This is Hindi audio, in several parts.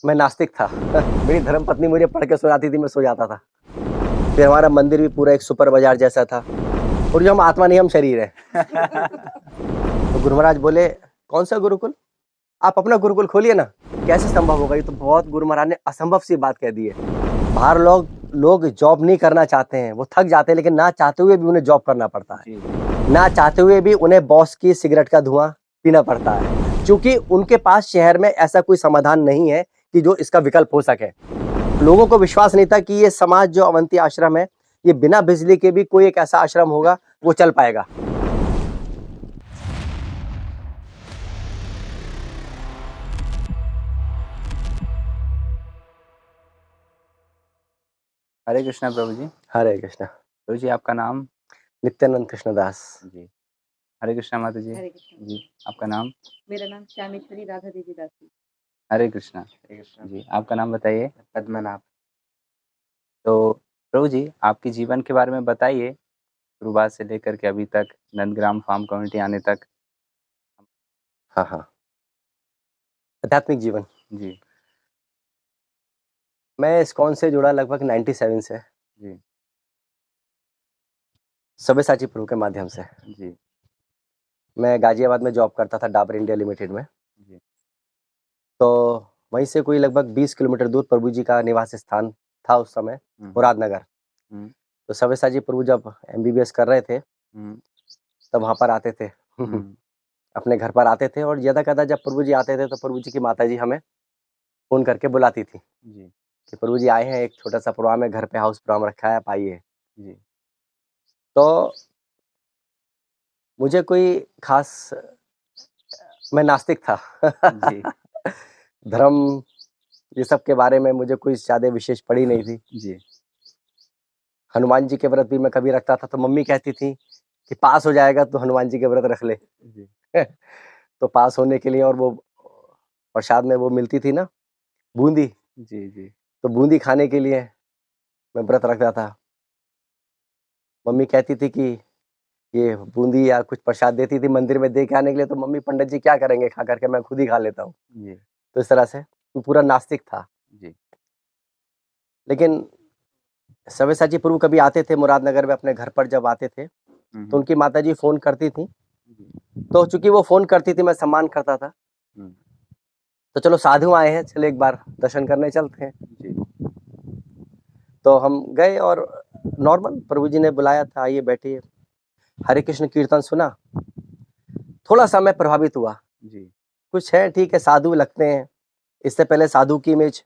मैं नास्तिक था। मेरी धर्मपत्नी मुझे पढ़ के सुनाती थी, मैं सो जाता था। फिर हमारा मंदिर भी पूरा एक सुपर बाज़ार जैसा था और जो हम आत्मा नहीं, हम शरीर हैं। तो गुरु महाराज बोले, "कौन-सा गुरुकुल? आप अपना गुरुकुल खोलिए ना।" कैसे संभव होगा? ये तो बहुत गुरु महाराज ने असंभव सी बात कह दी है। बाहर लोग लोग जॉब नहीं करना चाहते हैं, वो थक जाते हैं, लेकिन ना चाहते हुए भी उन्हें जॉब करना पड़ता है। जी। ना चाहते हुए भी उन्हें बॉस की सिगरेट का धुआँ पीना पड़ता है, क्योंकि उनके पास शहर में ऐसा कोई समाधान नहीं है कि जो इसका विकल्प हो सके। लोगों को विश्वास नहीं था कि ये समाज जो अवंती आश्रम है, ये बिना बिजली के भी कोई एक ऐसा आश्रम होगा, वो चल पाएगा। हरे कृष्णा प्रभु जी। हरे कृष्णा। प्रभु जी आपका नाम? नित्यानंद कृष्णदास। जी। हरे कृष्णा माता जी। हरे कृष्ण। जी, आपका नाम? मेरा नाम श्यामेश्वरी राधा देवी दासी। हरे कृष्णा। जी, आपका नाम बताइए? पद्मनाभ। तो प्रभु जी आपके जीवन के बारे में बताइए, शुरुआत से लेकर के अभी तक, नंदग्राम फार्म कम्युनिटी आने तक। हाँ, हाँ। आध्यात्मिक जीवन। जी, मैं इस्कॉन से जुड़ा लगभग 97 से, जी, सब्यसाची प्रभु के माध्यम से। जी, मैं गाज़ियाबाद में जॉब करता था, डाबर इंडिया लिमिटेड में। जी, तो वहीं से कोई लगभग 20 किलोमीटर दूर प्रभु जी का निवास स्थान था उस समय, मुरादनगर। हुँ, तो सव्यसाची प्रभु जब एमबीबीएस कर रहे थे, हुँ, तब वहाँ पर आते थे। हुँ, अपने घर पर आते थे और ज़्यादा जब प्रभु जी आते थे, तो प्रभु जी की माताजी हमें फ़ोन करके बुलाती थी जी, कि प्रभु जी आए हैं, एक छोटा-सा प्रोग्राम है, घर पे हाउस प्रोग्राम रखा है, आप आइए। जी, तो मुझे कोई ख़ास मैं नास्तिक था। जी, धर्म, ये सब के बारे में मुझे कोई ज़्यादा विशेष पड़ी नहीं थी। जी, हनुमान जी के व्रत भी मैं कभी रखता था, तो मम्मी कहती थी कि पास हो जाएगा तो हनुमान जी के व्रत रख ले। जी, तो पास होने के लिए, और वो प्रसाद में वो मिलती थी ना, बूंदी, जी, जी, तो बूंदी खाने के लिए मैं व्रत रखता था। मम्मी कहती थी कि ये बूंदी या कुछ प्रसाद देती थी मंदिर में दे के आने के लिए, तो मम्मी, पंडित जी क्या करेंगे खा करके, मैं खुद ही खा लेता हूँ। जी, तो इस तरह से मैं पूरा नास्तिक था। जी, लेकिन सव्यसाची प्रभु कभी आते थे मुरादनगर में, अपने घर पर जब आते थे, तो हुँ, उनकी माताजी फ़ोन करती थी। जी, तो चूँकि वो फ़ोन करती थी, मैं सम्मान करता था। हुँ, तो चलो साधु आए हैं, चलो एक बार दर्शन करने चलते हैं। जी, तो हम गए और नॉर्मल प्रभु जी ने बुलाया था, आइए बैठिए। हरे कृष्ण कीर्तन सुना, थोड़ा-सा मैं प्रभावित हुआ। जी, कुछ है, ठीक है, साधु लगते हैं। इससे पहले साधु की इमेज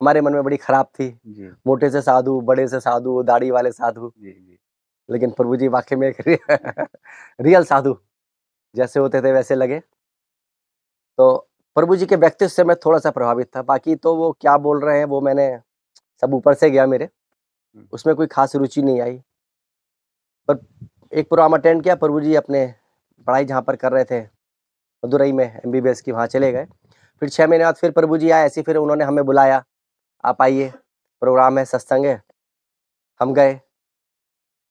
हमारे मन में बड़ी खराब थी। जी, मोटे से साधु, बड़े से साधु, दाढ़ी वाले साधु। जी, जी, लेकिन प्रभु जी वाक़ई में एक रियल साधु जैसे होते थे वैसे लगे। तो प्रभु जी के व्यक्तित्व से मैं थोड़ा-सा प्रभावित था। बाकी तो वो क्या बोल रहे हैं, वो मैंने सब ऊपर से गया मेरे, हुँ, उसमें कोई ख़ास रुचि नहीं आई। पर एक प्रोग्राम अटेंड किया, प्रभु जी अपने पढ़ाई जहाँ पर कर रहे थे, मदुरई में एमबीबीएस की, वहाँ चले गए। फिर 6 महीने बाद फिर प्रभु जी आए, ऐसे ही फिर उन्होंने हमें बुलाया, आप आइए, प्रोग्राम है, सत्संग है। हम गए।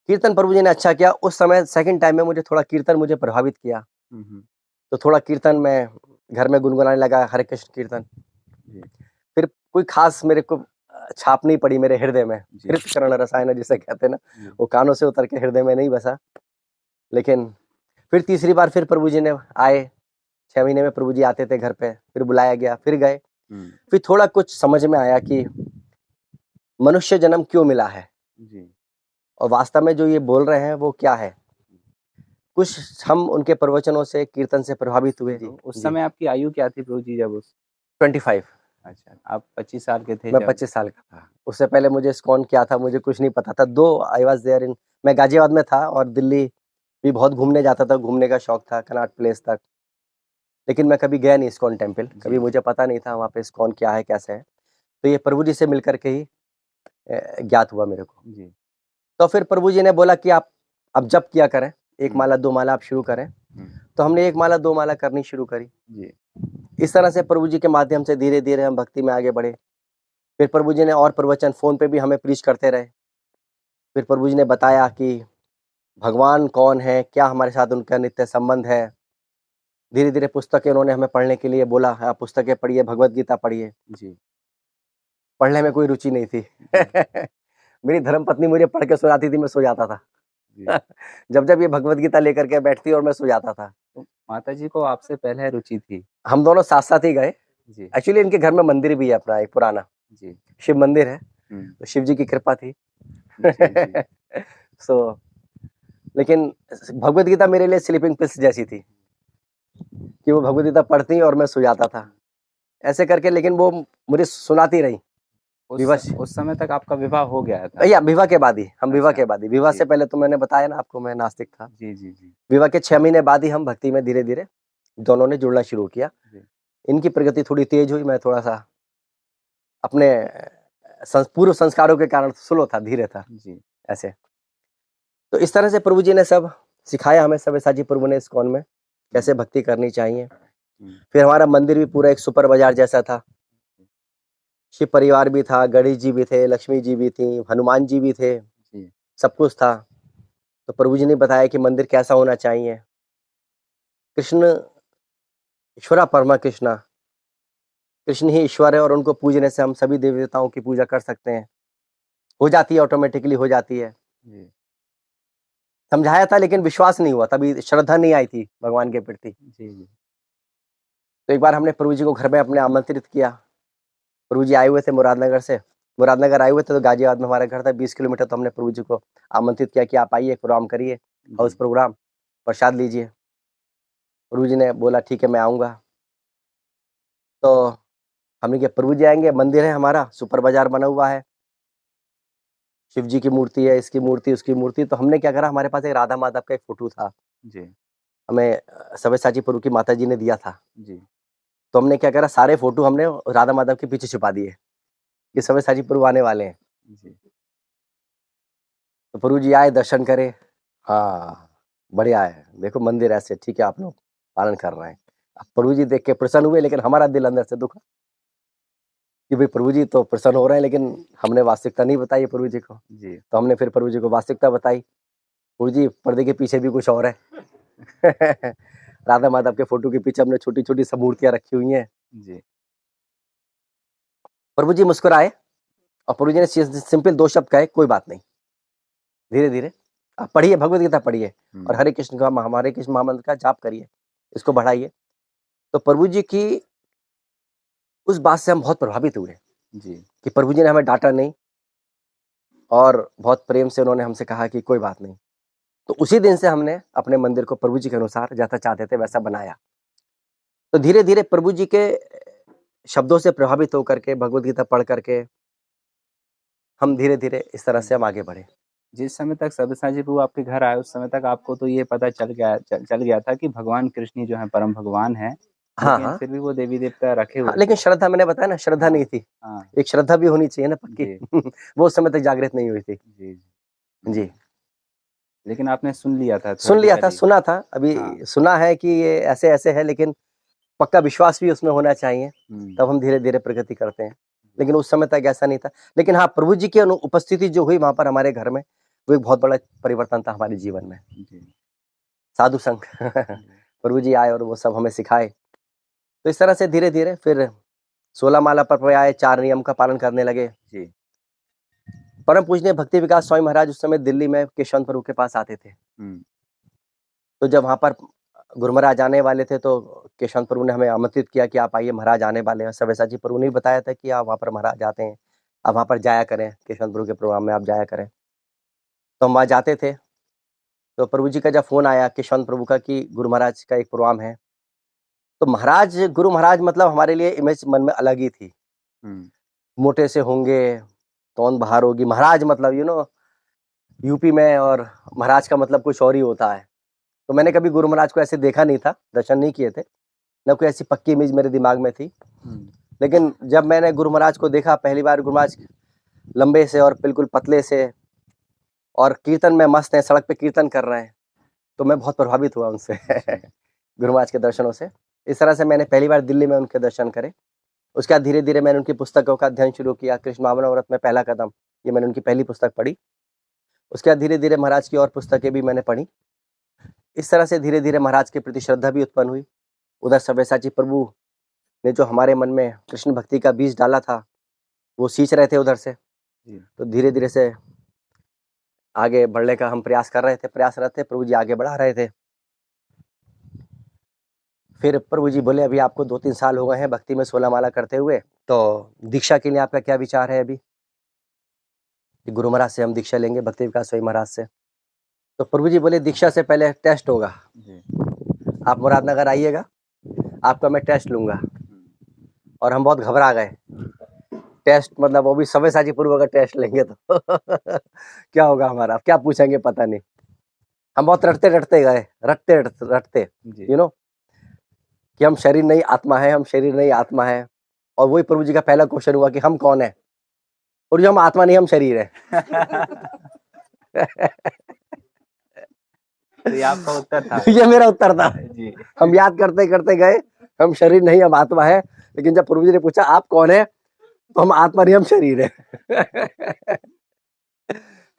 कीर्तन प्रभु जी ने अच्छा किया। उस समय सेकंड टाइम में मुझे थोड़ा कीर्तन मुझे प्रभावित किया। हुँ, हुँ, तो थोड़ा कीर्तन मैं घर में गुनगुनाने लगा, हरे कृष्ण कीर्तन। जी, फिर कोई ख़ास मेरे को छाप नहीं पड़ी मेरे हृदय में। जी, हृतकरण रसायन जिसे कहते हैं ना, जी, वो कानों से उतर के हृदय में नहीं बसा। लेकिन फिर तीसरी बार फिर प्रभु जी ने आए, 6 महीने में प्रभु जी आते थे घर पे, फिर बुलाया गया, फिर गए। हुँ, फिर थोड़ा कुछ समझ में आया कि मनुष्य जन्म क्यों मिला है जी, और वास्तव में जो ये बोल रहे हैं वो क्या है। कुछ हम उनके प्रवचनों से, कीर्तन से प्रभावित हुए। तो उस जी, समय आपकी आयु क्या थी प्रभु जी जब उस 25। अच्छा, आप 25 साल के थे मैं जब? 25 साल का था। उससे पहले मुझे इस्कॉन क्या था मुझे कुछ नहीं पता था। दो आई वाज़ देयर इन, मैं गाज़ियाबाद में था और दिल्ली भी बहुत घूमने जाता था, घूमने का शौक था कनॉट प्लेस तक। लेकिन मैं कभी गया नहीं इस्कॉन टेम्पल, कभी जी, मुझे पता नहीं था वहाँ पे इस्कॉन क्या है, कैसे है। तो ये प्रभु जी से मिल कर के ही ज्ञात हुआ मेरे को। जी, तो फिर प्रभु जी ने बोला कि आप अब जप किया करें, 1 हुँ, माला 2 माला आप शुरू करें। हुँ, तो हमने 1 माला 2 माला करनी शुरू करी। जी, इस तरह से प्रभु जी के माध्यम से धीरे-धीरे हम भक्ति में आगे बढ़े। फिर प्रभु जी ने और प्रवचन फ़ोन पे भी हमें प्रीच करते रहे। फिर प्रभु जी ने बताया कि भगवान कौन है, क्या हमारे साथ उनका नित्य संबंध है। धीरे धीरे पुस्तकें उन्होंने हमें पढ़ने के लिए बोला, हाँ पुस्तकें पढ़िए, भगवत गीता पढ़िए। जी। पढ़ने में कोई रुचि नहीं थी। मेरी धर्मपत्नी मुझे पढ़ के सुनाती थी, मैं सो जाता था। जी। जब जब ये भगवत गीता लेकर के बैठती और मैं सो जाता था। तो माताजी को आपसे पहले रुचि थी? हम दोनों साथ साथ ही गए। जी, एक्चुअली इनके घर में मंदिर भी है अपना एक पुराना, जी। शिव मंदिर है, हुँ। तो शिव जी की कृपा थी। जी, जी। सो लेकिन भगवत गीता मेरे लिए स्लीपिंग पिल्स जैसी थी कि वो भगवत गीता पढ़ती और मैं सो जाता था। ऐसे करके लेकिन वो मुझे सुनाती रही। उस समय तक आपका विवाह हो गया था? भैया विवाह के बाद ही, हम विवाह अच्छा, के बाद ही, विवाह जी। से पहले तो मैंने बताया ना आपको मैं नास्तिक था। जी, जी, जी। विवाह के 6 महीने बाद ही हम भक्ति में धीरे-धीरे दोनों ने जुड़ना शुरू किया। जी। इनकी प्रगति थोड़ी तेज हुई, मैं थोड़ा-सा अपने पूर्व संस्कारों के कारण स्लो था, धीरे था, जी। ऐसे। तो इस तरह से प्रभु जी ने सब सिखाया हमें, सव्यसाची प्रभु ने इस्कॉन में कैसे भक्ति करनी चाहिए। हुँ। फिर हमारा मंदिर भी पूरा एक सुपर बाजार जैसा था। शिव परिवार भी था, गणेश जी भी थे, लक्ष्मी जी भी थी, हनुमान जी भी थे, जी। सब कुछ था। तो प्रभु जी ने बताया कि मंदिर कैसा होना चाहिए। कृष्ण ईश्वरा परमा कृष्णा, कृष्ण ही ईश्वर है और उनको पूजने से हम सभी देवी देवताओं की पूजा कर सकते हैं। हो जाती है, ऑटोमेटिकली हो जाती है। जी। समझाया था लेकिन विश्वास नहीं हुआ, तभी श्रद्धा नहीं आई थी भगवान के प्रति। जी, जी। तो एक बार हमने प्रभु जी को घर में अपने आमंत्रित किया। प्रभु जी आए हुए थे मुरादनगर से। मुरादनगर आए हुए थे तो गाजियाबाद में हमारा घर था, 20 किलोमीटर। तो हमने प्रभु जी को आमंत्रित किया कि आप आइए, प्रोग्राम करिए, हाउस जी। प्रोग्राम, प्रसाद लीजिए। प्रभु जी ने बोला ठीक है मैं आऊँगा। तो हमने कहा प्रभु जी आएँगे, मंदिर है हमारा, सुपर बाजार बना हुआ है। शिव जी की मूर्ति है, इसकी मूर्ति, उसकी मूर्ति। तो हमने क्या करा, हमारे पास एक राधा माधव का एक फ़ोटो था। जी। हमें सव्यसाची प्रभु की माताजी ने दिया था। जी। तो हमने क्या करा, सारे फ़ोटो हमने राधा माधव के पीछे छुपा दिए कि सव्यसाची प्रभु आने वाले हैं। जी। तो प्रभु जी आए, दर्शन करे। हाँ, बढ़िया है। देखो मंदिर ऐसे, ठीक है, आप लोग पालन कर रहे हैं। अब प्रभु जी देख के प्रसन्न हुए, लेकिन हमारा दिल अंदर से दुखा कि भाई प्रभु जी तो प्रसन्न हो रहे हैं, लेकिन हमने वास्तविकता नहीं बताई प्रभु जी को। जी। तो हमने फिर प्रभु जी को वास्तविकता बताई। प्रभु जी पर्दे के पीछे भी कुछ और है। राधा माधव के फोटो के पीछे हमने छोटी-छोटी सब मूर्तियाँ रखी हुई हैं। जी। प्रभु जी मुस्कुराए और प्रभु जी ने सिंपल 2 शब्द कहे, कोई बात नहीं। धीरे-धीरे आप पढ़िए, भगवत गीता पढ़िए और हुँ। हरे कृष्ण का हरे कृष्ण महामंत्र का जाप करिए, इसको बढ़ाइए। तो प्रभु जी की उस बात से हम बहुत प्रभावित हुए जी। कि प्रभु जी ने हमें डाँटा नहीं और बहुत प्रेम से उन्होंने हमसे कहा कि कोई बात नहीं। तो उसी दिन से हमने अपने मंदिर को प्रभु जी के अनुसार जैसा चाहते थे वैसा बनाया। तो धीरे-धीरे प्रभु जी के शब्दों से प्रभावित होकर के, भगवत गीता पढ़ करके हम धीरे-धीरे इस तरह से हम आगे बढ़े। जिस समय तक सब्यसाची प्रभु आपके घर आए, उस समय तक आपको तो ये पता चल गया था कि भगवान कृष्ण ही जो है परम भगवान हैं, हाँ, लेकिन हाँ। फिर भी वो देवी-देवता रखे हाँ, हुए लेकिन थे। श्रद्धा मैंने बताया ना, श्रद्धा हाँ, नहीं थी। हाँ। एक श्रद्धा भी होनी चाहिए ना पक्की। जी। वो उस समय तक जागृत नहीं हुई थी। जी, जी। लेकिन आपने सुन लिया था सुन लिया था, थ्योरेटिकली। सुना था। अभी हाँ। सुना है कि ये ऐसे-ऐसे है, लेकिन पक्का विश्वास भी उसमें होना चाहिए, हुँ। तब हम धीरे-धीरे प्रगति करते हैं। लेकिन उस समय तक ऐसा नहीं था। लेकिन हाँ, प्रभु जी की उपस्थिति जो हुई वहाँ पर हमारे घर में, वो एक बहुत बड़ा परिवर्तन था हमारे जीवन में। जी। साधु संग जी। प्रभु जी आए और वो सब हमें सिखाए। तो इस तरह से धीरे-धीरे फिर 16 माला पर पे आए, 4 नियम का पालन करने लगे। जी। परम पूजनीय भक्ति विकास स्वामी महाराज उस समय दिल्ली में केशवंत प्रभु के पास आते थे। हुँ। तो जब वहाँ पर गुरु महाराज आने वाले थे तो केशवंत प्रभु ने हमें आमंत्रित किया कि आप आइए, महाराज आने वाले हैं। सव्यसाची प्रभु ने भी बताया था कि आप वहाँ पर महाराज आते हैं, आप वहाँ पर जाया करें, केशवंत प्रभु के प्रोग्राम में आप जाया करें। तो हम वहाँ जाते थे। तो प्रभु जी का जब फ़ोन आया केशवंत प्रभु का कि गुरु महाराज का एक प्रोग्राम है, तो महाराज, गुरु महाराज मतलब हमारे लिए इमेज मन में अलग ही थी। हुँ। मोटे से होंगे, तौन बहार होगी। महाराज मतलब यूपी में, और महाराज का मतलब कुछ और ही होता है। तो मैंने कभी गुरु महाराज को ऐसे देखा नहीं था, दर्शन नहीं किए थे, ना कोई ऐसी पक्की इमेज मेरे दिमाग में थी। हुँ। लेकिन जब मैंने गुरु महाराज को देखा पहली बार, गुरु महाराज लंबे से और बिल्कुल पतले से और कीर्तन में मस्त हैं, सड़क पे कीर्तन कर रहे हैं, तो मैं बहुत प्रभावित हुआ उनसे। गुरु महाराज के दर्शनों से। इस तरह से मैंने पहली बार दिल्ली में उनके दर्शन करे। उसके बाद धीरे-धीरे मैंने उनकी पुस्तकों का अध्ययन शुरू किया। कृष्ण भावनामृत में पहला कदम, ये मैंने उनकी पहली पुस्तक पढ़ी। उसके बाद धीरे-धीरे महाराज की और पुस्तकें भी मैंने पढ़ी। इस तरह से धीरे-धीरे महाराज के प्रति श्रद्धा भी उत्पन्न हुई। उधर सव्यसाची प्रभु ने जो हमारे मन में कृष्ण भक्ति का बीज डाला था वो सींच रहे थे उधर से। जी। तो धीरे धीरे से आगे बढ़ने का हम प्रयास कर रहे थे, प्रयासरत थे, प्रभु जी आगे बढ़ा रहे थे। फिर प्रभु जी बोले अभी आपको 2-3 साल हो गए हैं भक्ति में 16 माला करते हुए, तो दीक्षा के लिए आपका क्या विचार है अभी कि गुरु महाराज से हम दीक्षा लेंगे, भक्ति विकास स्वामी महाराज से। तो प्रभु जी बोले दीक्षा से पहले टेस्ट होगा, जी। आप मुरादनगर आइएगा, आपका मैं टेस्ट लूंगा। और हम बहुत घबरा गए। टेस्ट मतलब वो भी सव्यसाची पूर्व का टेस्ट लेंगे तो क्या होगा हमारा, क्या पूछेंगे पता नहीं। हम बहुत रटते गए, रटते जी। यू नो कि हम शरीर नहीं आत्मा है, हम शरीर नहीं आत्मा है। और वही प्रभु जी का पहला क्वेश्चन हुआ कि हम कौन है, और जो हम आत्मा नहीं हम शरीर है। तो ये आपका उत्तर था। ये मेरा उत्तर था। जी। हम याद करते करते गए, हम शरीर नहीं हम आत्मा है। लेकिन जब प्रभु जी ने पूछा आप कौन है, तो हम आत्मा नहीं हम शरीर है।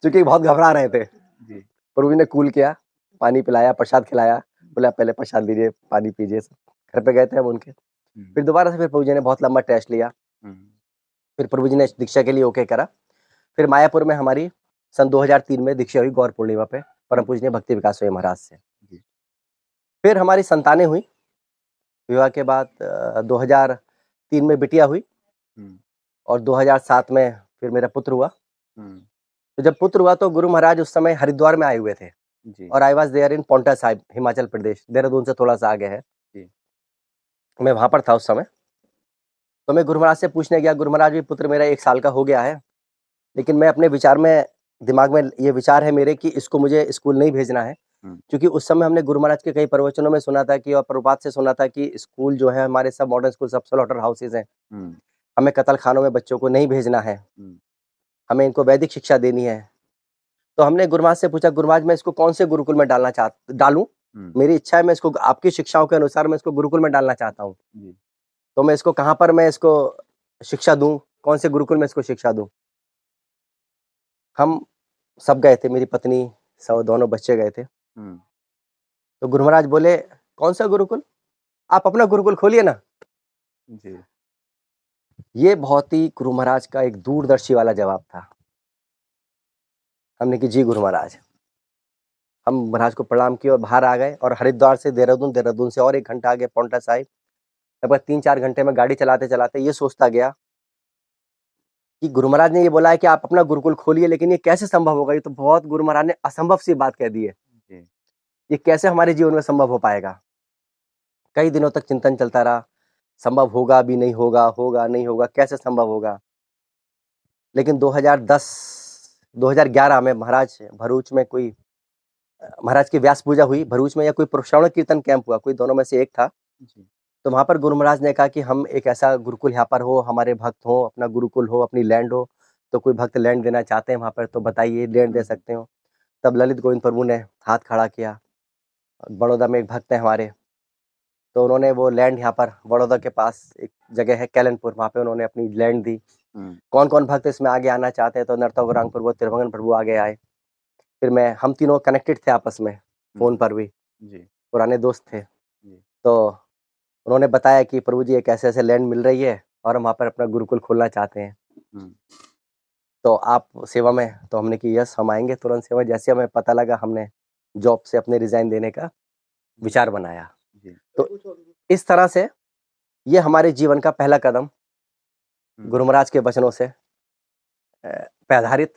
क्योंकि बहुत घबरा रहे थे। जी। प्रभु जी ने कूल किया, पानी पिलाया, प्रसाद खिलाया, बोला पहले प्रसाद लीजिए, पानी पीजिए। घर पे गए थे हम उनके। फिर दोबारा से फिर प्रभु जी ने बहुत लंबा टेस्ट लिया। फिर प्रभु जी ने दीक्षा के लिए ओके करा। फिर मायापुर में हमारी सन 2003 में दीक्षा हुई, गौर पूर्णिमा पे, परम पूजनीय भक्ति विकास स्वामी महाराज से। फिर हमारी संतानें हुई। विवाह के बाद 2003 में बिटिया हुई और 2007 में फिर मेरा पुत्र हुआ। तो जब पुत्र हुआ तो गुरु महाराज उस समय हरिद्वार में आए हुए थे। जी। और I was there in Ponta Sahib, Himachal Pradesh, Dehradun से थोड़ा सा आगे है। जी। मैं वहां पर था उस समय। तो मैं गुरु महाराज से पूछने गया, गुरु महाराज भी पुत्र मेरा 1 साल का हो गया है, लेकिन मैं अपने विचार में, दिमाग में ये विचार है मेरे कि इसको मुझे स्कूल नहीं भेजना है। क्योंकि उस समय हमने गुरु महाराज के कई प्रवचनों में सुना था कि, और प्रभुपाद से सुना था कि स्कूल जो है हमारे सब मॉडर्न स्कूल, सब स्लॉटर हाउसेज हैं, हमें कत्ल खानों में बच्चों को नहीं भेजना है, हमें इनको वैदिक शिक्षा देनी है। तो हमने गुरु महाराज से पूछा, गुरु महाराज मैं इसको कौन से गुरुकुल में डालूं? मेरी इच्छा है, मैं इसको आपकी शिक्षाओं के अनुसार मैं इसको गुरुकुल में डालना चाहता हूँ। तो मैं इसको कहाँ पर मैं इसको शिक्षा दूं, कौन से गुरुकुल में इसको शिक्षा दूं? हम सब गए थे, मेरी पत्नी सब, दोनों बच्चे गए थे। तो गुरु महाराज बोले कौन सा गुरुकुल, आप अपना गुरुकुल खोलिए ना। जी। ये बहुत ही गुरु महाराज का एक दूरदर्शी वाला जवाब था। हमने कि जी गुरु महाराज। हम महाराज को प्रणाम किए और बाहर आ गए। और हरिद्वार से देहरादून, देहरादून से और 1 घंटा आगे पोंटा साहिब। लगभग 3-4 घंटे में गाड़ी चलाते चलाते ये सोचता गया कि गुरु महाराज ने ये बोला है कि आप अपना गुरुकुल खोलिए, लेकिन ये कैसे संभव होगा? ये तो बहुत, गुरु महाराज ने असंभव सी बात कह दी है, ये कैसे हमारे जीवन में संभव हो पाएगा? कई दिनों तक चिंतन चलता रहा, संभव होगा भी नहीं होगा, होगा नहीं होगा, कैसे संभव होगा? लेकिन 2011 में महाराज भरूच में कोई, महाराज की व्यास पूजा हुई भरूच में, या कोई श्रवण कीर्तन कैंप हुआ, कोई दोनों में से एक था। तो वहां पर गुरु महाराज ने कहा कि हम एक ऐसा गुरुकुल यहाँ पर हो, हमारे भक्त हो, अपना गुरुकुल हो, अपनी लैंड हो, तो कोई भक्त लैंड देना चाहते हैं वहां पर तो बताइए, लैंड दे सकते हो। तब ललित गोविंद प्रभु ने हाथ खड़ा किया। बड़ौदा में एक भक्त है हमारे, तो उन्होंने वो लैंड यहाँ पर बड़ौदा के पास एक जगह है कैलनपुर, वहाँ पे उन्होंने अपनी लैंड दी। कौन कौन भक्त इसमें आगे आना चाहते हैं? तो नर्तक गौरांग प्रभु, त्रिभंगन प्रभु आगे आए। फिर हम तीनों कनेक्टेड थे आपस में, फोन पर भी, पुराने दोस्त थे। तो उन्होंने बताया कि प्रभु जी एक ऐसे ऐसे लैंड मिल रही है और हम वहाँ पर अपना गुरुकुल खोलना चाहते हैं, तो आप सेवा में? तो हमने कि यस हम आएंगे तुरंत सेवा। जैसे हमें पता लगा, हमने जॉब से अपने रिजाइन देने का विचार बनाया। तो इस तरह से ये हमारे जीवन का पहला कदम गुरु महाराज के वचनों से पे आधारित,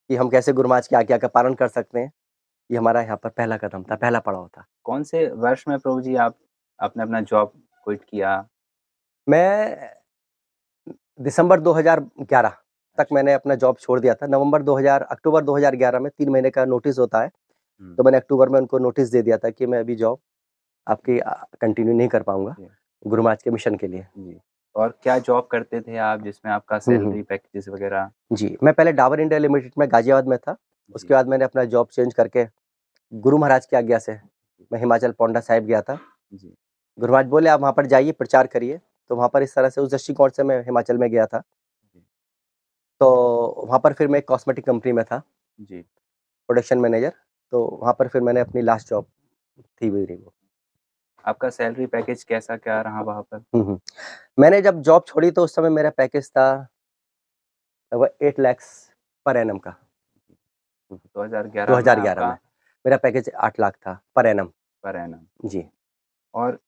कि हम कैसे गुरु महाराज की आज्ञा का पालन कर सकते हैं, ये हमारा यहाँ पर पहला कदम था, पहला पड़ाव था। कौन से वर्ष में प्रभु जी आपने अपना जॉब क्विट किया? मैं दिसंबर 2011 तक मैंने अपना जॉब छोड़ दिया था। अक्टूबर 2011 में 3 महीने का नोटिस होता है, तो मैंने अक्टूबर में उनको नोटिस दे दिया था कि मैं अभी जॉब आपकी कंटिन्यू नहीं कर पाऊंगा गुरु महाराज के मिशन के लिए। जी। और क्या जॉब करते थे आप जिसमें आपका सैलरी पैकेजेस वगैरह? जी, मैं पहले डाबर इंडिया लिमिटेड में गाजियाबाद में था। उसके बाद मैंने अपना जॉब चेंज करके गुरु महाराज की आज्ञा से मैं हिमाचल पोंटा साहिब गया था। गुरु महाराज बोले आप वहाँ पर जाइए, प्रचार करिए। तो वहाँ पर इस तरह से उस दृष्टिकोण से मैं हिमाचल में गया था। तो वहाँ पर फिर मैं एक कॉस्मेटिक कंपनी में था, प्रोडक्शन मैनेजर। तो वहाँ पर फिर मैंने अपनी लास्ट जॉब थी मेरी वो। आपका सैलरी पैकेज कैसा क्या रहा वहाँ पर? मैंने जब जॉब छोड़ी तो उस समय मेरा पैकेज था लगभग 8 लाख पर एनम का। 2011 में 2011 आपका में मेरा पैकेज 8 लाख था पर एनम। Per annum. जी। और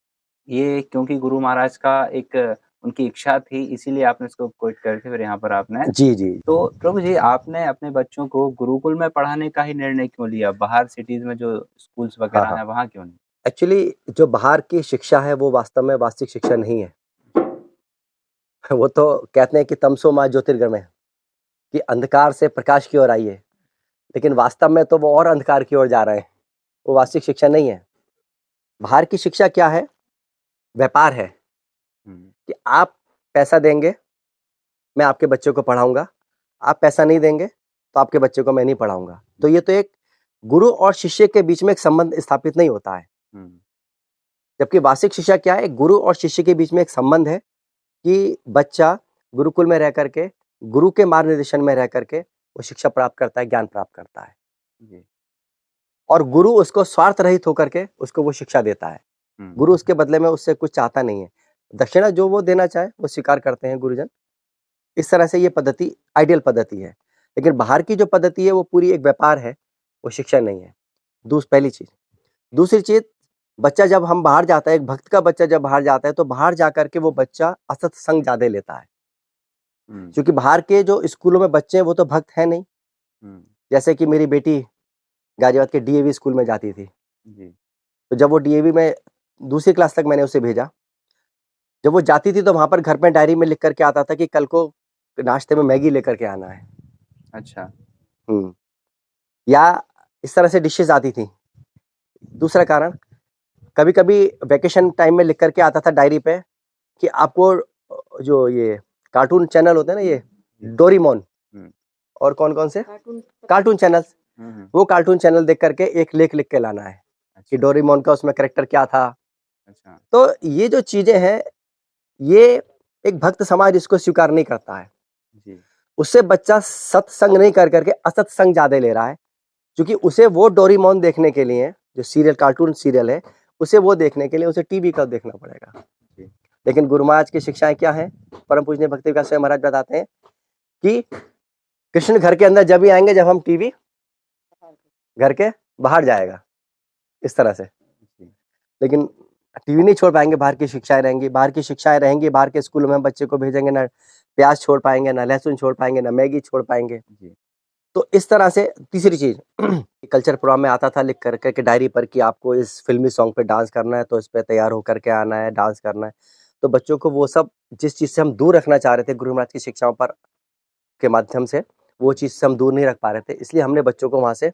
ये क्योंकि गुरु महाराज का एक उनकी इच्छा थी, इसीलिए आपने उसको क्विट करके फिर यहाँ पर आपने जी, जी। तो प्रभु जी, आपने अपने बच्चों को गुरुकुल में पढ़ाने का ही निर्णय क्यों लिया? बाहर सिटीज़ में जो स्कूल्स हाँ, वगैरह हाँ। हैं, वहाँ क्यों नहीं? एक्चुअली जो बाहर की शिक्षा है वो वास्तव में वास्तविक शिक्षा नहीं है। वो तो कहते हैं कि तमसो माँ ज्योतिर्गमय, कि अंधकार से प्रकाश की ओर आइए, लेकिन वास्तव में तो वो और अंधकार की ओर जा रहे हैं। वो वास्तविक शिक्षा नहीं है। बाहर की शिक्षा क्या है? व्यापार है, हुँ, कि आप पैसा देंगे, मैं आपके बच्चों को पढ़ाऊँगा, आप पैसा नहीं देंगे, तो आपके बच्चे को मैं नहीं पढ़ाऊँगा। तो ये तो एक गुरु और शिष्य के बीच में एक संबंध स्थापित नहीं होता है। हुँ, जबकि वास्तविक शिक्षा क्या है? गुरु और शिष्य के बीच में एक संबंध है कि बच्चा गुरुकुल में रह कर के, गुरु के मार्गदर्शन में रह कर के वो शिक्षा प्राप्त करता है, ज्ञान प्राप्त करता है। जी, और गुरु उसको स्वार्थ रहित होकर के उसको वो शिक्षा देता है। हुँ, गुरु उसके बदले में उससे कुछ चाहता नहीं है। दक्षिणा जो वो देना चाहे वो स्वीकार करते हैं गुरुजन। इस तरह से ये पद्धति आइडियल पद्धति है। लेकिन बाहर की जो पद्धति है वो पूरी एक व्यापार है, वो शिक्षा नहीं है। पहली चीज़। दूसरी चीज़, बच्चा जब हम बाहर जाता है, एक भक्त का बच्चा जब बाहर जाता है तो बाहर जाकर के वो बच्चा असत संग ज़्यादा लेता है। हुँ, क्योंकि बाहर के जो स्कूलों में बच्चे हैं वो तो भक्त हैं नहीं। हुँ, जैसे कि मेरी बेटी गाज़ियाबाद के डीएवी स्कूल में जाती थी। जी, तो जब वो डीएवी में दूसरी क्लास तक मैंने उसे भेजा। जब वो जाती थी तो वहाँ पर घर पे डायरी में लिख कर के आता था कि कल को नाश्ते में मैगी लेकर के आना है। अच्छा, हुँ। या इस तरह से डिशेज़ आती थी। दूसरा कारण, कभी-कभी वैकेशन टाइम में लिख कर के आता था डायरी पे कि आपको जो ये कार्टून चैनल होते हैं ना ये, डोरेमोन हुँ, और कौन-कौन से? Cartoon cartoon channels. हुँ, हुँ, वो कार्टून चैनल देख कर के एक लेख लिख के लाना है कि अच्छा, डोरेमोन का उसमें कैरेक्टर क्या था। अच्छा, तो ये जो चीज़ें हैं, ये एक भक्त समाज इसको स्वीकार नहीं करता है। जी, उससे बच्चा सत्संग नहीं कर करके असत्संग ज़्यादा ले रहा है, क्योंकि उसे वो डोरेमोन देखने के लिए, जो सीरियल कार्टून सीरियल है, उसे वो देखने के लिए उसे टीवी का देखना पड़ेगा। जी, लेकिन गुरु महाराज की शिक्षाएँ क्या हैं? परम पूजनीय भक्ति विकास स्वामी महाराज बताते हैं कि कृष्ण घर के अंदर जब भी आएँगे जब हम टीवी घर के बाहर जाएगा, इस तरह से। जी, लेकिन टीवी नहीं छोड़ पाएँगे, बाहर की शिक्षाएँ रहेंगी, बाहर की शिक्षाएँ रहेंगी, बाहर के स्कूलों में हम बच्चे को भेजेंगे, ना प्याज़ छोड़ पाएँगे, ना लहसुन छोड़ पाएँगे, ना मैगी छोड़ पाएँगे। जी, तो इस तरह से तीसरी चीज़ कल्चर प्रोग्राम में आता था लिख कर के डायरी पर कि आपको इस फ़िल्मी सॉन्ग पे डांस करना है, तो इस पे तैयार होकर के आना है, डांस करना है। तो बच्चों को वो सब जिस चीज़ से हम दूर रखना चाह रहे थे गुरु महाराज की शिक्षाओं पर के माध्यम से, वो चीज़ से हम दूर नहीं रख पा रहे थे। इसलिए हमने बच्चों को वहाँ से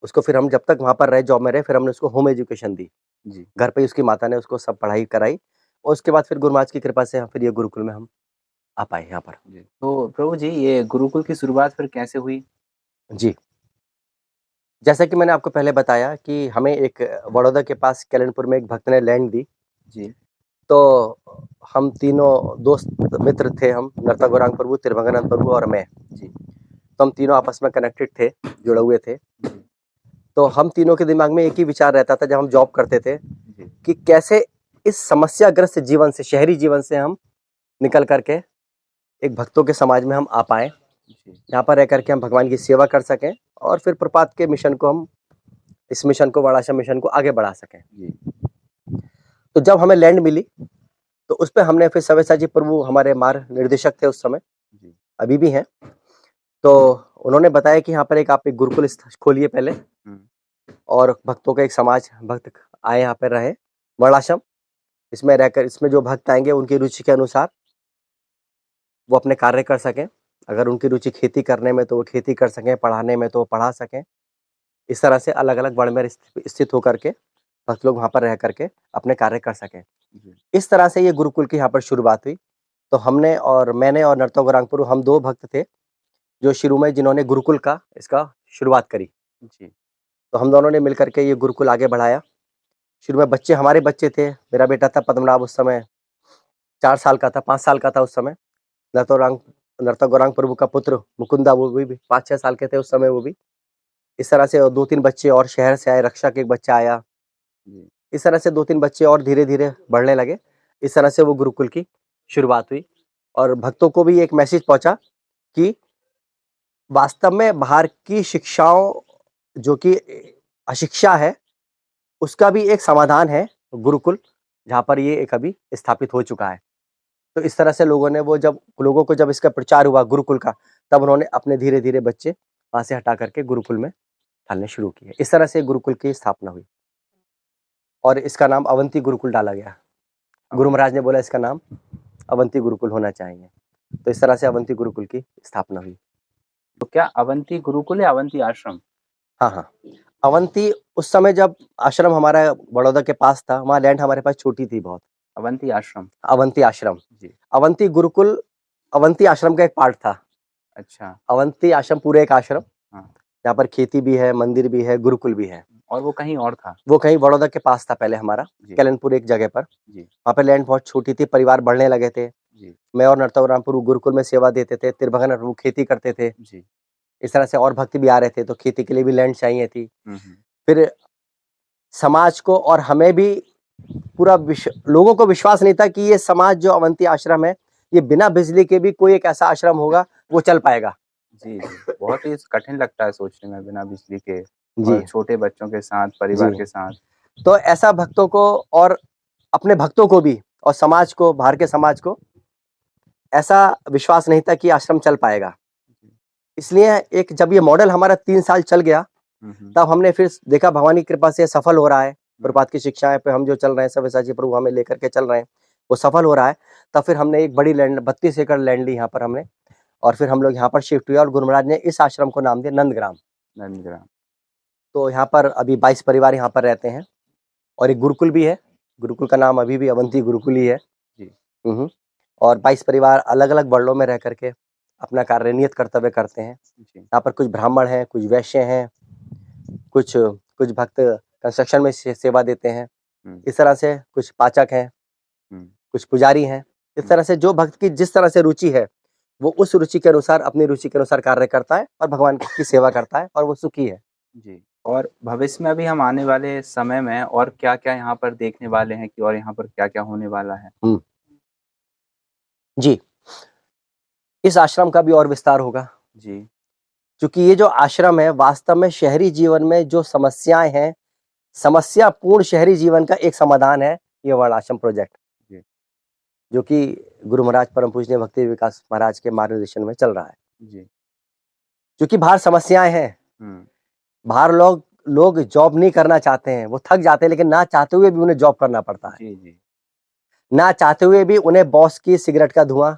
उसको फिर हम जब तक वहाँ पर रहे, जॉब में रहे, फिर हमने उसको होम एजुकेशन दी। जी, घर पे ही उसकी माता ने उसको सब पढ़ाई कराई और उसके बाद फिर गुरु महाराज की कृपा से हम फिर ये गुरुकुल में हम आ पाए यहाँ पर। जी। तो प्रभु जी, ये गुरुकुल की शुरुआत फिर कैसे हुई? जी। जैसा कि मैंने आपको पहले बताया कि हमें एक बड़ौदा के पास कैलनपुर में एक भक्त ने लैंड दी। जी, तो हम तीनों दोस्त मित्र थे हम, नर्तक गौरांग प्रभु, त्रिभंगानंद प्रभु और मैं। जी, तो हम तीनों आपस में कनेक्टेड थे, जुड़े हुए थे। जी, तो हम तीनों के दिमाग में एक ही विचार रहता था जब हम जॉब करते थे जी, कि कैसे इस समस्याग्रस्त जीवन से, शहरी जीवन से हम निकल कर के एक भक्तों के समाज में हम आ पाएँ। जी, यहाँ पर रह कर के हम भगवान की सेवा कर सकें और फिर प्रपात के मिशन को हम इस मिशन को, वर्णाश्रम मिशन को आगे बढ़ा सकें। जी, तो जब हमें लैंड मिली, तो उसपे हमने फिर सव्यसाची प्रभु हमारे मार्ग निर्देशक थे उस समय, जी, अभी भी हैं। तो उन्होंने बताया कि यहाँ पर आप एक गुरुकुल खोलिए पहले हुँ, और भक्तों का एक समाज, भक्त आए यहाँ पर रहे, वर्णाश्रम। इसमें रहकर इसमें जो भक्त आएँगे उनकी रुचि के अनुसार वो अपने कार्य कर सकें। अगर उनकी रुचि खेती करने में तो वो खेती कर सकें, पढ़ाने में तो वो पढ़ा सकें। इस तरह से अलग-अलग वर्ण में स्थित होकर के भक्त लोग वहाँ पर रह कर के अपने कार्य कर सकें। जी, इस तरह से ये गुरुकुल की यहाँ पर शुरुआत हुई। तो हमने और मैंने और नर्तक गौरांग प्रभु हम 2 भक्त थे, जो शुरू में जिन्होंने गुरुकुल का इसका शुरुआत करी। जी, तो हम दोनों ने मिलकर के ये गुरुकुल आगे बढ़ाया। शुरू में बच्चे हमारे बच्चे थे। मेरा बेटा था पद्मनाभ उस समय 4 साल का था, 5 साल का था उस समय। नर्तक नर्तक गौरांग प्रभु का पुत्र मुकुंदा वो भी 5-6 साल के थे उस समय वो भी। इस तरह से 2-3 बच्चे और शहर से आए, रक्षा का एक बच्चा आया। जी, इस तरह से 2-3 बच्चे और धीरे-धीरे बढ़ने लगे। इस तरह से वो गुरुकुल की शुरुआत हुई और भक्तों को भी एक मैसेज पहुँचा कि वास्तव में बाहर की शिक्षाओं जो कि अशिक्षा है, उसका भी एक समाधान है गुरुकुल, जहाँ पर ये एक अभी स्थापित हो चुका है। तो इस तरह से लोगों को जब इसका प्रचार हुआ गुरुकुल का, तब उन्होंने अपने धीरे-धीरे बच्चे वहाँ से हटा करके गुरुकुल में डालने शुरू किए। इस तरह से गुरुकुल की स्थापना हुई और इसका नाम अवंती गुरुकुल डाला गया। गुरु महाराज ने बोला इसका नाम अवंती गुरुकुल होना चाहिए। तो इस तरह से अवंती गुरुकुल की स्थापना हुई। तो क्या अवंती गुरुकुल या अवंती आश्रम? हाँ, हाँ। अवंती उस समय जब आश्रम हमारा बड़ौदा के पास था, वहाँ लैंड हमारे पास छोटी थी बहुत। अवंती आश्रम। अवंती आश्रम। जी। अवंती गुरुकुल अवंती आश्रम का एक पार्ट था। अच्छा। अवंती आश्रम पूरे एक आश्रम, हाँ। जहाँ पर खेती भी है, मंदिर भी है, गुरुकुल भी है। और वो कहीं और था? वो कहीं बड़ौदा के पास था पहले हमारा, जी। कैलनपुर एक जगह पर। जी। वहाँ पे लैंड बहुत छोटी थी, परिवार बढ़ने लगे थे। जी। मैं और नरतव रामपुर गुरुकुल में सेवा देते थे, तिरभगन वो खेती करते थे। जी। इस तरह से और भक्त भी आ रहे थे, तो खेती के लिए भी लैंड चाहिए थी। हुँ। फिर समाज को और हमें भी लोगों को विश्वास नहीं था कि ये समाज जो अवंती आश्रम है, ये बिना बिजली के भी कोई एक ऐसा आश्रम होगा, वो चल पाएगा। जी, जी। बहुत ही कठिन लगता है सोचने में बिना बिजली के जी। और छोटे बच्चों के साथ, परिवार जी। के साथ। तो ऐसा भक्तों को और अपने भक्तों को भी और समाज को, बाहर के समाज को ऐसा विश्वास नहीं था कि आश्रम चल पाएगा। इसलिए एक जब ये मॉडल हमारा 3 साल चल गया, तब हमने फिर देखा भगवान की कृपा से सफल हो रहा है। प्रभुपाद की शिक्षाएं पे हम जो चल रहे हैं, सव्यसाची प्रभु हमें लेकर के चल रहे हैं, वो सफल हो रहा है। तब फिर हमने एक बड़ी लैंड 32 एकड़ लैंड ली यहाँ पर हमने, और फिर हम लोग यहाँ पर शिफ्ट हुए और गुरु महाराज ने इस आश्रम को नाम दिया नंदग्राम। नंदग्राम। तो यहाँ पर अभी 22 परिवार यहाँ पर रहते हैं और एक गुरुकुल भी है। गुरुकुल का नाम अभी भी अवंती गुरुकुल ही है। जी। और 22 परिवार अलग-अलग वर्णों में रह करके अपना कार्य नियत कर्तव्य करते हैं। जी। यहाँ पर कुछ ब्राह्मण हैं, कुछ वैश्य हैं, कुछ भक्त कंस्ट्रक्शन में सेवा देते हैं। इस तरह से कुछ पाचक हैं, कुछ पुजारी हैं। इस तरह से जो भक्त की जिस तरह से रुचि है, वो उस रुचि के अनुसार, अपनी रुचि के अनुसार कार्य करता है और भगवान की सेवा करता है और वो सुखी है। जी। और भविष्य में अभी हम आने वाले समय में और क्या-क्या यहाँ पर देखने वाले हैं कि और यहाँ पर क्या-क्या होने वाला है? जी। इस आश्रम का भी और विस्तार होगा। जी। क्योंकि ये जो आश्रम है, वास्तव में शहरी जीवन में जो समस्याएँ हैं, समस्यापूर्ण शहरी जीवन का एक समाधान है ये वर्णाश्रम प्रोजेक्ट। जी। जो कि गुरु महाराज परम पूजनीय भक्ति विकास महाराज के मार्गदर्शन में चल रहा है। जी। क्योंकि बाहर समस्याएँ हैं। बाहर लोग जॉब नहीं करना चाहते हैं, वो थक जाते हैं, लेकिन ना चाहते हुए भी उन्हें जॉब करना पड़ता है। जी, जी। ना चाहते हुए भी उन्हें बॉस की सिगरेट का धुआं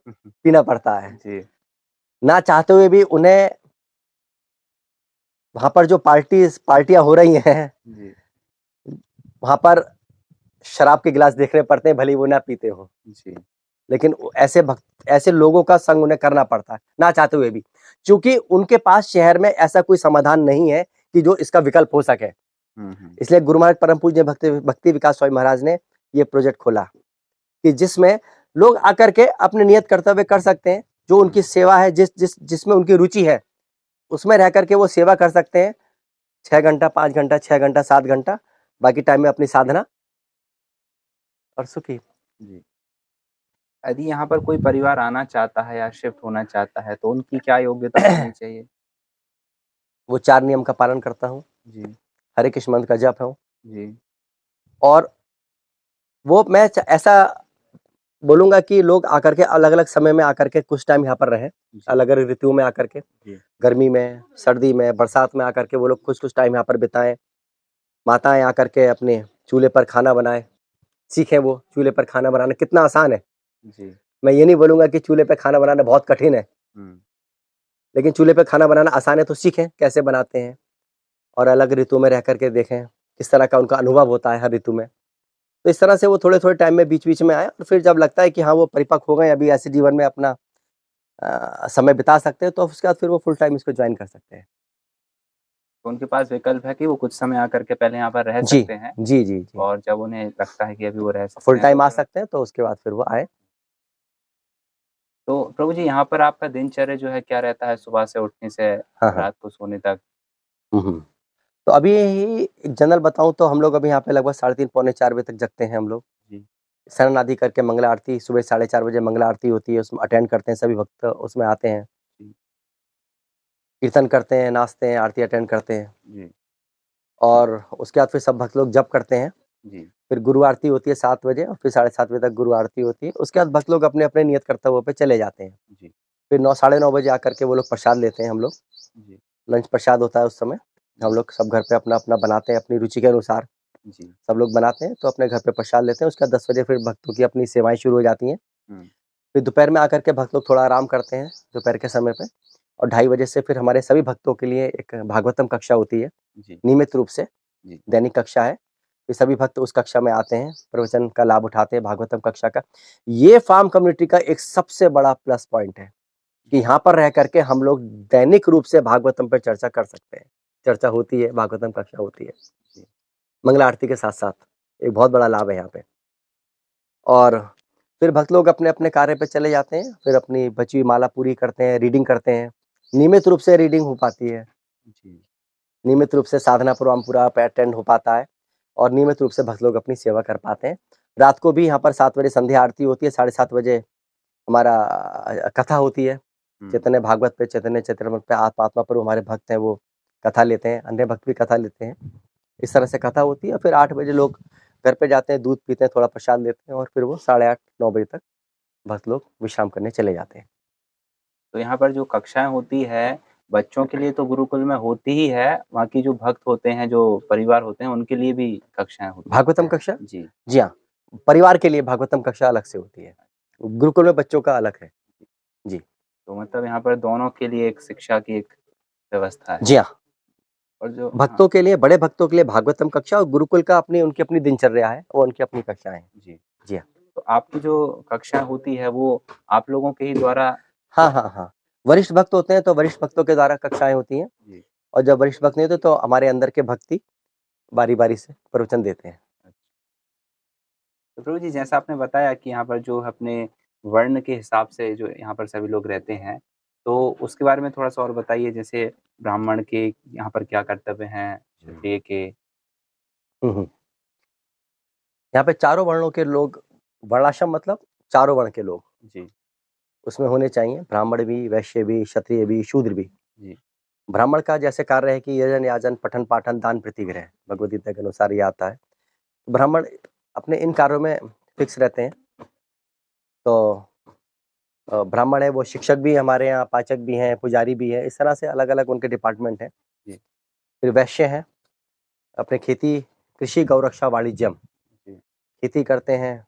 पीना पड़ता है। जी। ना चाहते हुए भी उन्हें वहाँ पर जो पार्टियाँ हो रही हैं, जी। वहाँ पर शराब के गिलास देखने पड़ते हैं, भले ही वो ना पीते हों। जी। लेकिन ऐसे लोगों का संग उन्हें करना पड़ता है, ना चाहते हुए भी। क्योंकि उनके पास शहर में ऐसा कोई समाधान नहीं है कि जो इसका विकल्प हो सके। इसलिए गुरु महाराज परम पूज्य भक्ति विकास स्वामी महाराज ने ये प्रोजेक्ट खोला कि जिसमें लोग आकर के अपने नियत कर्तव्य कर सकते हैं, जो उनकी सेवा है, जिसमें उनकी रुचि है, उसमें रह करके वो सेवा कर सकते हैं। 6 घंटा, 5 घंटा, 6 घंटा, 7 घंटा, बाकी टाइम में अपनी साधना और सुखी। जी। यदि यहाँ पर कोई परिवार आना चाहता है या शिफ्ट होना चाहता है, तो उनकी क्या योग्यता होनी चाहिए? वो 4 नियम का पालन करता हूँ, जी। हरे कृष्ण मंत्र का जप हूँ, जी। और वो मैं ऐसा बोलूँगा कि लोग आकर के अलग-अलग समय में आकर के कुछ टाइम यहाँ पर रहें, जी। अलग-अलग ऋतुओं में आकर के, जी। गर्मी में, सर्दी में, बरसात में आकर के वो लोग कुछ-कुछ टाइम यहाँ पर बिताएँ। माताएँ आकर के अपने चूल्हे पर खाना बनाएँ, सीखें वो चूल्हे पर खाना बनाना कितना आसान है। जी। मैं ये नहीं बोलूँगा कि चूल्हे पे खाना बनाना बहुत कठिन है, लेकिन चूल्हे पे खाना बनाना आसान है, तो सीखें कैसे बनाते हैं और अलग ऋतु में रह कर के देखें, किस तरह का उनका अनुभव होता है हर ऋतु में। तो इस तरह से वो थोड़े-थोड़े टाइम में बीच-बीच में आएँ और फिर जब लगता है कि हाँ, वो परिपक्व हो गए, अभी ऐसे जीवन में अपना समय बिता सकते हैं, तो उसके बाद फिर वो फुल टाइम इसको जॉइन कर सकते हैं। तो उनके पास विकल्प है कि वो कुछ समय आकर के पहले यहाँ पर रह जी, सकते हैं जी, जी, जी। और जब उन्हें लगता है कि अभी वो रह सकते फुल हैं टाइम तो आ फिर सकते हैं, तो उसके बाद फिर वो आएँ। तो प्रभु जी यहाँ पर आपका दिनचर्या जो है क्या रहता है सुबह से उठने से हाँ, हाँ। रात को सोने तक? हुँ, हुँ। तो अभी एक जनरल बताऊं तो हम लोग अभी यहाँ पे लगभग 3:30 पौने 4 बजे तक जगते हैं हम लोग। जी। स्नान आदि करके मंगला आरती सुबह 4:30 बजे मंगला आरती होती है, उसमें अटेंड करते हैं, सभी भक्त उसमें आते हैं, जी। कीर्तन करते हैं, नाचते हैं, आरती अटेंड करते हैं जी। और उसके बाद फिर सब भक्त लोग जप करते हैं। जी। फिर गुरु आरती होती है 7 बजे और फिर 7:30 बजे तक गुरु आरती होती है। उसके बाद भक्त लोग अपने अपने नियत कर्तव्यों पे चले जाते हैं। जी। फिर 9 साढ़े 9 बजे आकर के वो लोग प्रसाद लेते हैं हम लोग। जी। लंच प्रसाद होता है उस समय। हम लोग सब घर पे अपना अपना बनाते हैं अपनी रुचि के अनुसार, जी। सब लोग बनाते हैं तो अपने घर पे प्रसाद लेते हैं। उसके बाद 10 बजे फिर भक्तों की अपनी सेवाएं शुरू हो जाती हैं। हुँ। फिर दोपहर में आकर के भक्त लोग थोड़ा आराम करते हैं दोपहर के समय पे और 2:30 बजे से फिर हमारे सभी भक्तों के लिए एक भागवतम कक्षा होती है जी। नियमित रूप से, जी। दैनिक कक्षा है। फिर सभी भक्त उस कक्षा में आते हैं, प्रवचन का लाभ उठाते हैं भागवतम कक्षा का। ये फार्म कम्युनिटी का एक सबसे बड़ा प्लस पॉइंट है कि यहाँ पर रह करके हम लोग दैनिक रूप से भागवतम पर चर्चा कर सकते हैं। चर्चा होती है, भागवतम कक्षा होती है जी। मंगला आरती के साथ-साथ, एक बहुत बड़ा लाभ है यहाँ पे। और फिर भक्त लोग अपने-अपने कार्य पे चले जाते हैं, फिर अपनी बची हुई माला पूरी करते हैं, रीडिंग करते हैं। नियमित रूप से रीडिंग हो पाती है, जी। नियमित रूप से साधना प्रोग्राम पूरा पे अटेंड हो पाता है और नियमित रूप से भक्त लोग अपनी सेवा कर पाते हैं। रात को भी यहाँ पर 7 बजे संध्या आरती होती है, 7:30 बजे हमारा कथा होती है। हुँ। चैतन्य भागवत पे, चैतन्य चरितामृत पे आत्मा पर हमारे भक्त हैं वो कथा लेते हैं, अन्य भक्त भी कथा लेते हैं। इस तरह से कथा होती है। फिर 8 बजे लोग घर पे जाते हैं, दूध पीते हैं, थोड़ा प्रसाद लेते हैं और फिर वो 8:30 9 बजे तक भक्त लोग विश्राम करने चले जाते हैं। तो यहाँ पर जो कक्षाएँ होती है, बच्चों के लिए तो गुरुकुल में होती ही है, बाकी जो भक्त होते हैं, जो परिवार होते हैं, उनके लिए भी कक्षाएँ होती हैं? भागवतम कक्षा? जी। जी हाँ, परिवार के लिए भागवतम कक्षा अलग से होती है। गुरुकुल में बच्चों का अलग है। जी। तो मतलब यहाँ पर दोनों के लिए एक शिक्षा की एक व्यवस्था है। जी हाँ, और जो हाँ, भक्तों के लिए, बड़े भक्तों के लिए भागवतम कक्षा और गुरुकुल का अपनी उनकी अपनी दिनचर्या है, वो उनकी अपनी कक्षाएँ हैं। जी। जी हाँ। तो आपकी जो कक्षाएँ होती है, वो आप लोगों के ही द्वारा हाँ, हाँ, हाँ। वरिष्ठ भक्त होते हैं तो वरिष्ठ भक्तों के द्वारा कक्षाएँ होती हैं जी। और जब वरिष्ठ भक्त नहीं होते तो हमारे अंदर के भक्त ही बारी-बारी से प्रवचन देते हैं। तो प्रभु जी जैसा आपने बताया कि यहाँ पर जो अपने वर्ण के हिसाब से जो यहाँ पर सभी लोग रहते हैं, तो उसके बारे में थोड़ा-सा और बताइए जैसे ब्राह्मण के यहाँ पर क्या कर्तव्य हैं, क्षत्रिय के? हुँ, हुँ। यहाँ पे चारों वर्णों के लोग, वर्णाश्रम मतलब चारों वर्ण के लोग जी। उसमें होने चाहिए, ब्राह्मण भी, वैश्य भी, क्षत्रिय भी, शूद्र भी। जी। ब्राह्मण का जैसे कार्य है कि यजन, याजन, पठन-पाठन, दान, प्रतिग्रह, भगवद गीता के अनुसार ये आता है। ब्राह्मण अपने इन कार्यों में फिक्स रहते हैं। तो ब्राह्मण है वो शिक्षक भी हमारे यहाँ, पाचक भी हैं, पुजारी भी हैं, इस तरह से अलग-अलग उनके डिपार्टमेंट हैं। जी। फिर वैश्य हैं, अपने खेती, कृषि, गौरक्षा, वाणिज्यम, जी। खेती करते हैं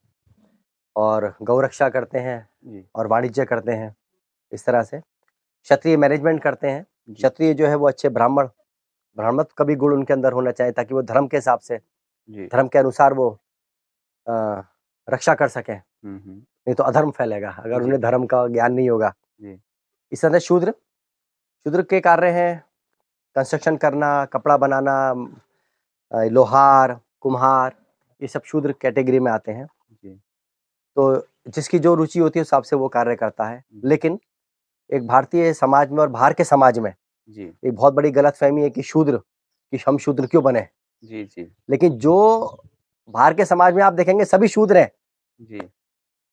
और गौरक्षा करते हैं जी। और वाणिज्य करते हैं, इस तरह से। क्षत्रिय मैनेजमेंट करते हैं। जी। क्षत्रिय जो है वो अच्छे ब्राह्मणत्व का भी गुण उनके अंदर होना चाहिए ताकि वो धर्म के हिसाब से, जी। धर्म के अनुसार वो अ, रक्षा कर सकें, हुँ, हुँ। नहीं तो अधर्म फैलेगा, अगर जी। उन्हें धर्म का ज्ञान नहीं होगा। जी। इस तरह शूद्र, शूद्र के कार्य हैं कंस्ट्रक्शन करना, कपड़ा बनाना, लोहार, कुम्हार, ये सब शूद्र कैटेगरी में आते हैं। जी। तो जिसकी जो रुचि होती है उस हिसाब से वो कार्य करता है। लेकिन एक भारतीय समाज में और बाहर के समाज में जी। एक बहुत बड़ी गलतफ़हमी है कि हम शूद्र क्यों बने? जी। जी। लेकिन जो बाहर के समाज में आप देखेंगे सभी शूद्र हैं, जी।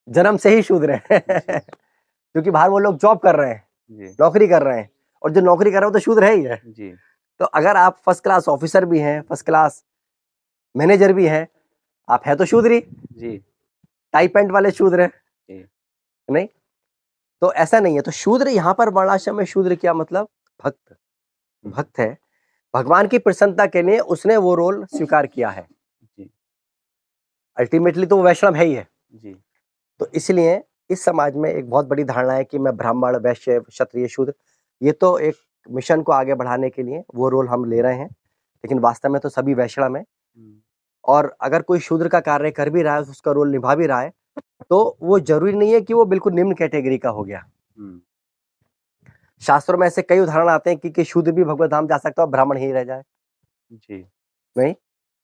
जन्म से ही शूद्र हैं। जी। क्योंकि बाहर वो लोग जॉब कर रहे हैं, जी। नौकरी कर रहे हैं और जो नौकरी कर रहा है वो तो शूद्र है ही है। जी। तो अगर आप फर्स्ट क्लास ऑफिसर भी हैं, फर्स्ट क्लास मैनेजर भी हैं, आप हैं तो शूद्र ही, जी। टाई पैंट वाले शूद्र हैं, जी। नहीं? तो ऐसा नहीं है। तो शूद्र यहाँ पर वर्णाश्रम में शूद्र क्या मतलब? भक्त, भक्त है। भगवान की प्रसन्नता के लिए उसने वो रोल स्वीकार किया है। जी। अल्टीमेटली तो वो वैष्णव है ही है। जी। तो इसलिए इस समाज में एक बहुत बड़ी धारणा है कि मैं ब्राह्मण, वैश्य, क्षत्रिय, शूद्र, ये तो एक मिशन को आगे बढ़ाने के लिए वो रोल हम ले रहे हैं, लेकिन वास्तव में तो सभी वैष्णव हैं। हुँ। और अगर कोई शूद्र का कार्य कर भी रहा है, उसका रोल निभा भी रहा है, तो वो ज़रूरी नहीं है कि वो बिल्कुल निम्न कैटेगरी का हो गया। हुँ। शास्त्रों में ऐसे कई उदाहरण आते हैं कि शूद्र भी भगवत धाम जा सकता है और ब्राह्मण ही रह जाए, जी। नहीं?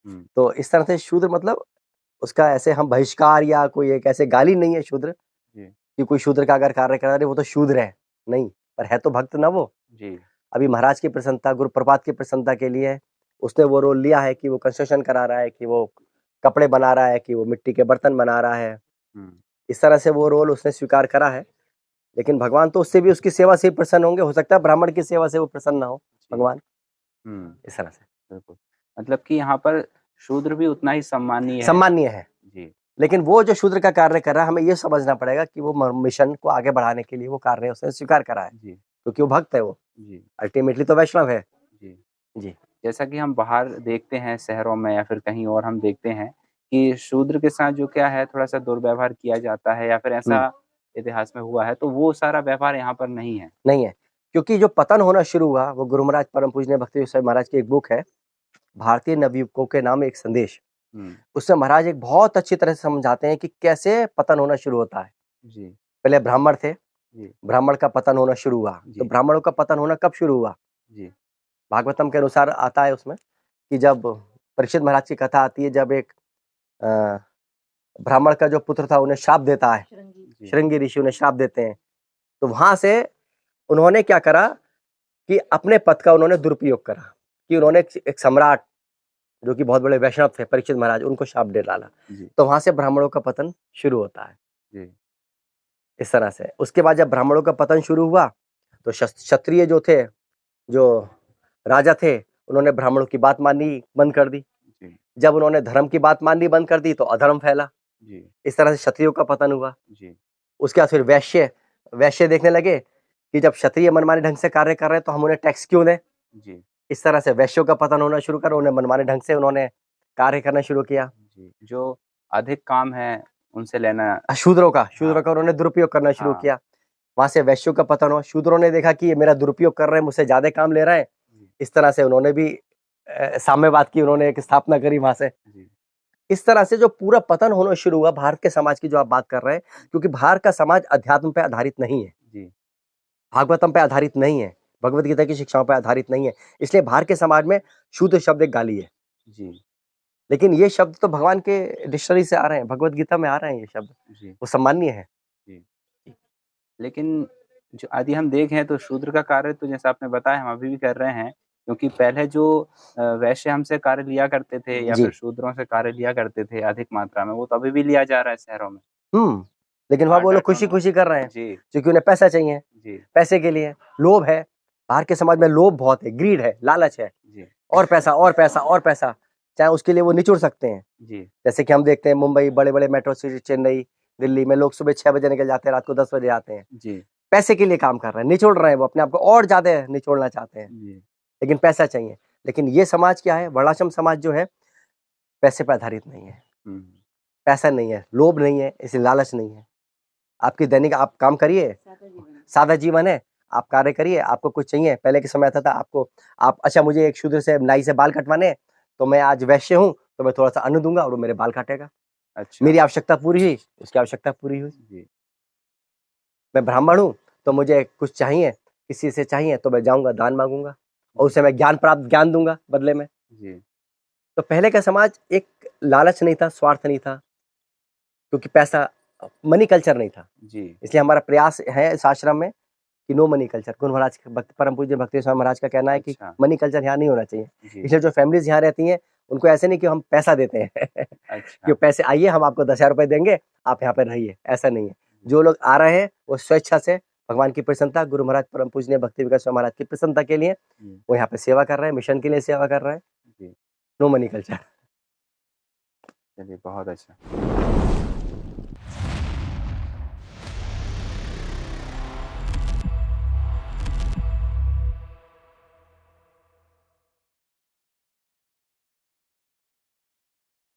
हुँ। तो इस तरह से शूद्र मतलब उसका ऐसे हम बहिष्कार या कोई एक ऐसे गाली नहीं है शूद्र, जी। कि कोई शूद्र का अगर कार्य कर रहा है वो तो शूद्र है, नहीं, पर है तो भक्त ना वो। जी। अभी महाराज की प्रसन्नता, गुरु प्रपात की प्रसन्नता के लिए उसने वो रोल लिया है कि वो कंस्ट्रक्शन करा रहा है, कि वो कपड़े बना रहा है, कि वो मिट्टी के बर्तन बना रहा है। हम्म, इस तरह से वो रोल उसने स्वीकार करा है। लेकिन भगवान तो उससे भी, उसकी सेवा से ही प्रसन्न होंगे। हो सकता है ब्राह्मण की सेवा से वो प्रसन्न ना हो जी, भगवान, हम्म, इस तरह से बिल्कुल। मतलब कि यहाँ पर शूद्र भी उतना ही सम्मानीय है। सम्मानीय है। जी, लेकिन वो जो शूद्र का कार्य कर रहा है, हमें ये समझना पड़ेगा कि वो मिशन को आगे बढ़ाने के लिए वो कार्य उसने स्वीकार करा है, जी, क्योंकि वो भक्त है, वो जी, अल्टीमेटली तो वैष्णव है। जी। जी जैसा कि हम बाहर देखते हैं शहरों में या फिर कहीं और हम देखते हैं कि शूद्र के साथ जो क्या है थोड़ा-सा दुर्व्यवहार किया जाता है या फिर ऐसा इतिहास में हुआ है, तो वो सारा व्यवहार यहाँ पर नहीं है। नहीं है, क्योंकि जो पतन होना शुरू हुआ, वो गुरु महाराज परम पूजनीय भक्ति विश्वनाथ महाराज की एक बुक है, भारतीय नवयुवकों के नाम एक संदेश। हुँ, उसमें महाराज एक बहुत अच्छी तरह से समझाते हैं कि कैसे पतन होना शुरू होता है। जी, पहले ब्राह्मण थे, जी, ब्राह्मण का पतन होना शुरू हुआ। तो जी। ब्राह्मणों का पतन होना कब शुरू हुआ? जी, भागवतम के अनुसार आता है उसमें कि जब परीक्षित महाराज की कथा आती है, जब एक अ, ब्राह्मण का जो पुत्र था उन्हें श्राप देता है, श्रृंगी जी, श्रृंगी ऋषि उन्हें श्राप देते हैं। तो वहां से उन्होंने क्या करा कि अपने पद का उन्होंने दुरुपयोग करा, कि उन्होंने एक सम्राट जो कि बहुत बड़े वैष्णव थे, परीक्षित महाराज, उनको शाप दे डाला। जी, तो वहां से ब्राह्मणों का पतन शुरू होता है, जी, इस तरह से। उसके बाद जब ब्राह्मणों का पतन शुरू हुआ, तो क्षत्रिय जो थे, जो राजा थे, उन्होंने ब्राह्मणों की बात माननी बंद कर दी। जी, जब उन्होंने धर्म की बात माननी बंद कर दी, तो अधर्म फैला। जी, इस तरह से क्षत्रियों का पतन हुआ। जी, उसके बाद फिर वैश्य वैश्य देखने लगे कि जब क्षत्रिय मनमाने ढंग से कार्य कर रहे हैं, तो हम उन्हें टैक्स क्यों दें। जी, इस तरह से वैश्यों का पतन होना शुरू कर, उन्हें मनमाने ढंग से उन्होंने कार्य करना शुरू किया। जी। जो अधिक काम है उनसे लेना। शूद्रों हाँ, का उन्होंने दुरुपयोग करना शुरू हाँ, किया। वहां से वैश्यों का पतन हुआ। शूद्रों ने देखा कि ये मेरा दुरुपयोग कर रहे हैं, मुझसे ज्यादा काम ले रहे हैं। जी, इस तरह से उन्होंने भी साम्यवाद की उन्होंने एक स्थापना करी वहां से। जी, इस तरह से जो पूरा पतन होना शुरू हुआ भारत के समाज की, जो आप बात कर रहे हैं, क्योंकि भारत का समाज अध्यात्म पे आधारित नहीं है, जी, भागवतम पे आधारित नहीं है, भगवत गीता की शिक्षाओं पे आधारित नहीं है। इसलिए भारत के समाज में शूद्र शब्द एक गाली है। जी, लेकिन ये शब्द तो भगवान के डिक्शनरी से आ रहे हैं, भगवत गीता में आ रहे हैं ये शब्द, जी, वो सम्माननीय है। जी। लेकिन जो यदि हम देखें तो शूद्र का कार्य तो जैसा आपने बताया हम अभी भी कर रहे हैं, क्योंकि पहले जो वैश्य हमसे कार्य लिया करते थे या जी। फिर शूद्रों से कार्य लिया करते थे अधिक मात्रा में, वो तो अभी भी लिया जा रहा है शहरों में। लेकिन वहां वो लोग आटा-टोना। खुशी खुशी कर रहे हैं, जी, क्योंकि उन्हें पैसा चाहिए, जी, पैसे के लिए लोभ है। बाहर के समाज में लोभ बहुत है, ग्रीड है, लालच है, जी, और पैसा और पैसा और पैसा, चाहे उसके लिए वो निचुड़ सकते हैं। जी, जैसे कि हम देखते हैं मुंबई, बड़े बड़े मेट्रो सिटी, चेन्नई, दिल्ली में लोग सुबह 6 बजे निकल जाते हैं, रात को 10 बजे आते हैं। जी, पैसे के लिए काम कर रहे हैं, निचोड़ रहे हैं, वो अपने आप को और ज्यादा निचोड़ना चाहते हैं, जी, लेकिन पैसा चाहिए। लेकिन ये समाज क्या है, वर्णाश्रम समाज जो है, पैसे पर आधारित नहीं है, हुँ, पैसा नहीं है, लोभ नहीं है, इसलिए लालच नहीं है। आपकी दैनिक आप काम करिए, सादा जीवन सादा जीवन है, आप कार्य करिए, आपको कुछ चाहिए। पहले के समय आता था आपको, आप अच्छा मुझे एक शूद्र से नाई से बाल कटवाने, तो मैं आज वैश्य हूँ, तो मैं थोड़ा सा अन्न दूंगा और वो मेरे बाल काटेगा। अच्छा, मेरी आवश्यकता पूरी हुई, उसकी आवश्यकता पूरी हुई। जी, मैं ब्राह्मण हूँ, तो मुझे कुछ चाहिए, किसी से चाहिए, तो मैं जाऊंगा दान मांगूंगा, और उसे मैं ज्ञान दूंगा बदले में। जी, तो पहले का समाज एक लालच नहीं था, स्वार्थ नहीं था, क्योंकि पैसा, मनी कल्चर नहीं था। जी, इसलिए हमारा प्रयास है इस आश्रम में कि no money culture. Guru Maharaj परम पूज्य भक्ति स्वामी महाराज का कहना है कि अच्छा, मनी कल्चर यहाँ नहीं होना चाहिए। जी, इसलिए जो फैमिलीज यहाँ रहती हैं, उनको ऐसे नहीं कि हम पैसा देते हैं अच्छा, कि पैसे आइए, हम आपको 10,000 रुपए देंगे, आप यहाँ पर रहिए, ऐसा नहीं है। जो लोग आ रहे हैं वो स्वेच्छा से, भगवान की प्रसन्नता, गुरु महाराज परम पूजनीय भक्ति विकास स्वामी महाराज की प्रसन्नता के लिए जी, वो यहाँ पे सेवा कर रहे हैं, मिशन के लिए सेवा कर रहे हैं। जी, नो मनी कल्चर। चलिए बहुत अच्छा।